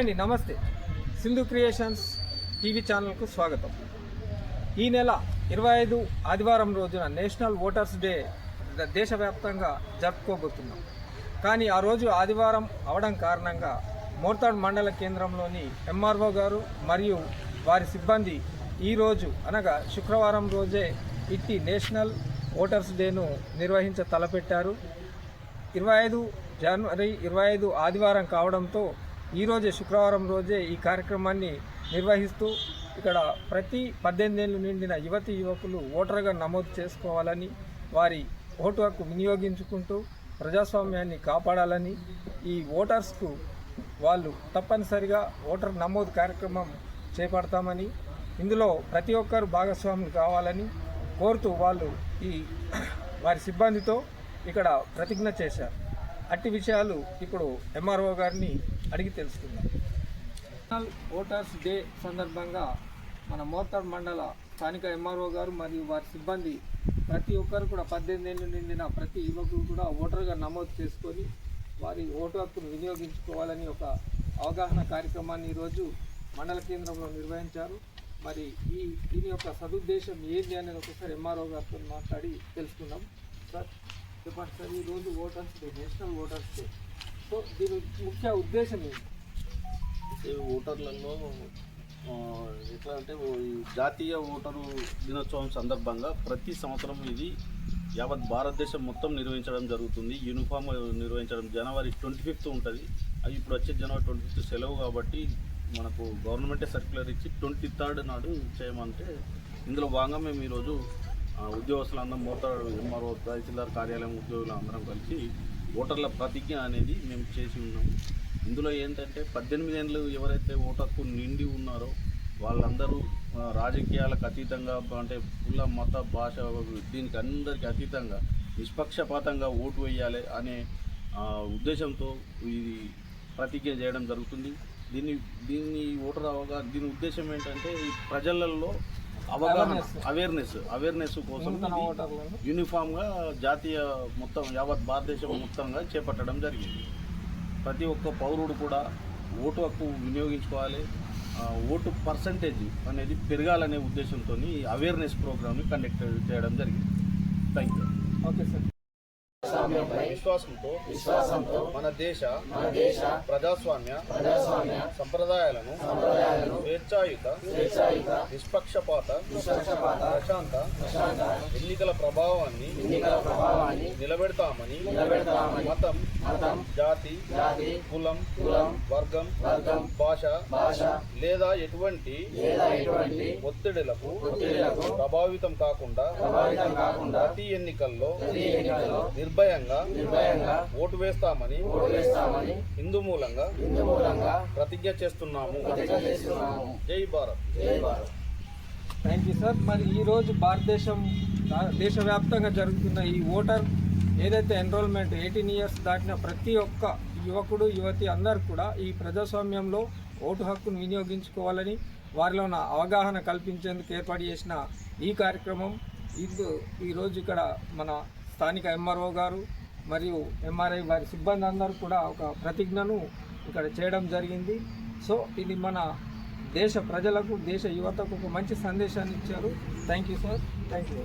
Hi అండి, నమస్తే. Sindhu creations TV ఛానల్కు స్వాగతం. ఈ నెల 25 ఆదివారం రోజున నేషనల్ ఓటర్స్ డే దేశవ్యాప్తంగా జరుపుకోబోతున్నాం. కానీ ఆ రోజు ఆదివారం అవడం కారణంగా మోర్తాడ్ మండల కేంద్రంలోని ఎంఆర్ఓ గారు మరియు వారి సిబ్బంది ఈరోజు అనగా శుక్రవారం రోజే ఇట్టి నేషనల్ ఓటర్స్ డేను నిర్వహించ తలపెట్టారు. 25 జనవరి 25 ఆదివారం కావడంతో ఈరోజే శుక్రవారం రోజే ఈ కార్యక్రమాన్ని నిర్వహిస్తూ ఇక్కడ ప్రతి 18 ఏళ్ళు నిండిన యువకులు ఓటర్గా నమోదు చేసుకోవాలని, వారి ఓటు హక్కు వినియోగించుకుంటూ ప్రజాస్వామ్యాన్ని కాపాడాలని, ఈ ఓటర్స్కు వాళ్ళు తప్పనిసరిగా ఓటర్ నమోదు కార్యక్రమం చేపడతామని, ఇందులో ప్రతి ఒక్కరు భాగస్వాములు కావాలని కోరుతూ వాళ్ళు వారి సిబ్బందితో ఇక్కడ ప్రతిజ్ఞ చేశారు. అట్టి విషయాలు ఇప్పుడు ఎంఆర్ఓ గారిని అడిగి తెలుసుకుందాం. నేషనల్ ఓటర్స్ డే సందర్భంగా మన మోర్తాడ్ మండల స్థానిక ఎంఆర్ఓ గారు మరియు వారి సిబ్బంది ప్రతి ఒక్కరు కూడా 18 ఏళ్ళు నిండిన ప్రతి యువకుడు కూడా ఓటర్గా నమోదు చేసుకొని వారి ఓటు హక్కును వినియోగించుకోవాలని ఒక అవగాహన కార్యక్రమాన్ని ఈరోజు మండల కేంద్రంలో నిర్వహించారు. మరి దీని యొక్క సదుద్దేశం ఏంటి అనేది ఒకసారి ఎంఆర్ఓ గారితో మాట్లాడి తెలుసుకుందాం. సార్ చెప్పండి సార్, ఈరోజు voters day, national voters day, so దీని ముఖ్య ఉద్దేశం ఏంటి? ఓటర్లలో ఎట్లా అంటే జాతీయ ఓటరు దినోత్సవం సందర్భంగా ప్రతి సంవత్సరం ఇది యావత్ భారతదేశం మొత్తం నిర్వహించడం జరుగుతుంది. యూనిఫామ్ నిర్వహించడం జనవరి 25 ఉంటుంది. అది ఇప్పుడు వచ్చే జనవరి 25 సెలవు కాబట్టి మనకు గవర్నమెంటే సర్క్యులర్ ఇచ్చి 23rd నాడు చేయమంటే ఇందులో భాగంగా మేము ఈరోజు ఉద్యోగస్తులందరం మోర్తాడ్ ఎంఆర్ఓ తహసీల్దార్ కార్యాలయం ఉద్యోగులు అందరం కలిసి ఓటర్ల ప్రతిజ్ఞ అనేది మేము చేసి ఉన్నాము. ఇందులో ఏంటంటే 18 ఏళ్ళు ఎవరైతే ఓటు హక్కు నిండి ఉన్నారో వాళ్ళందరూ రాజకీయాలకు అతీతంగా, అంటే కుల మత భాష దీనికి అందరికీ అతీతంగా నిష్పక్షపాతంగా ఓటు వేయాలి అనే ఉద్దేశంతో ఇది ప్రతిజ్ఞ చేయడం జరుగుతుంది. దీన్ని ఓటర్ దీని ఉద్దేశం ఏంటంటే ప్రజలలో అవగాహన అవేర్నెస్ కోసం యూనిఫామ్గా జాతీయ మొత్తం యావత్ భారతదేశం మొత్తంగా చేపట్టడం జరిగింది. ప్రతి ఒక్క పౌరుడు కూడా ఓటు హక్కు వినియోగించుకోవాలి, ఓటు పర్సంటేజ్ అనేది పెరగాలనే ఉద్దేశంతో అవేర్నెస్ ప్రోగ్రామ్ని కండక్ట్ చేయడం జరిగింది. Thank you. Okay sir. విశ్వాసంతో మన దేశ ప్రజాస్వామ్య సంప్రదాయాలను స్వేచ్ఛాయుత నిష్పక్షపాత ప్రశాంత ఎన్నికల ప్రభావాన్ని నిలబెడతామని మతం, జాతి, కులం, వర్గం, భాష లేదా ఎటువంటి ఒత్తిడులకు ప్రభావితం కాకుండా ప్రతి ఎన్నికల్లో నిర్భయంగా ఓటు వేస్తామని హిందూ మూలంగా ప్రతిజ్ఞ చేస్తున్నాము. జై భారత్. Thank you sir. మరి ఈరోజు దేశవ్యాప్తంగా జరుగుతున్న ఈ ఓటర్ ఏదైతే ఎన్రోల్మెంట్ 18 ఇయర్స్ దాటిన ప్రతి ఒక్క యువకుడు యువతి అందరూ కూడా ఈ ప్రజాస్వామ్యంలో ఓటు హక్కును వినియోగించుకోవాలని వారిలో ఉన్న అవగాహన కల్పించేందుకు ఏర్పాటు చేసిన ఈ కార్యక్రమం ఈరోజు ఇక్కడ మన స్థానిక ఎంఆర్ఓ గారు మరియు ఎంఆర్ఐ వారి సిబ్బంది అందరూ కూడా ఒక ప్రతిజ్ఞను ఇక్కడ చేయడం జరిగింది. సో ఇది మన దేశ ప్రజలకు, దేశ యువతకు ఒక మంచి సందేశాన్ని ఇచ్చారు. Thank you sir. Thank you.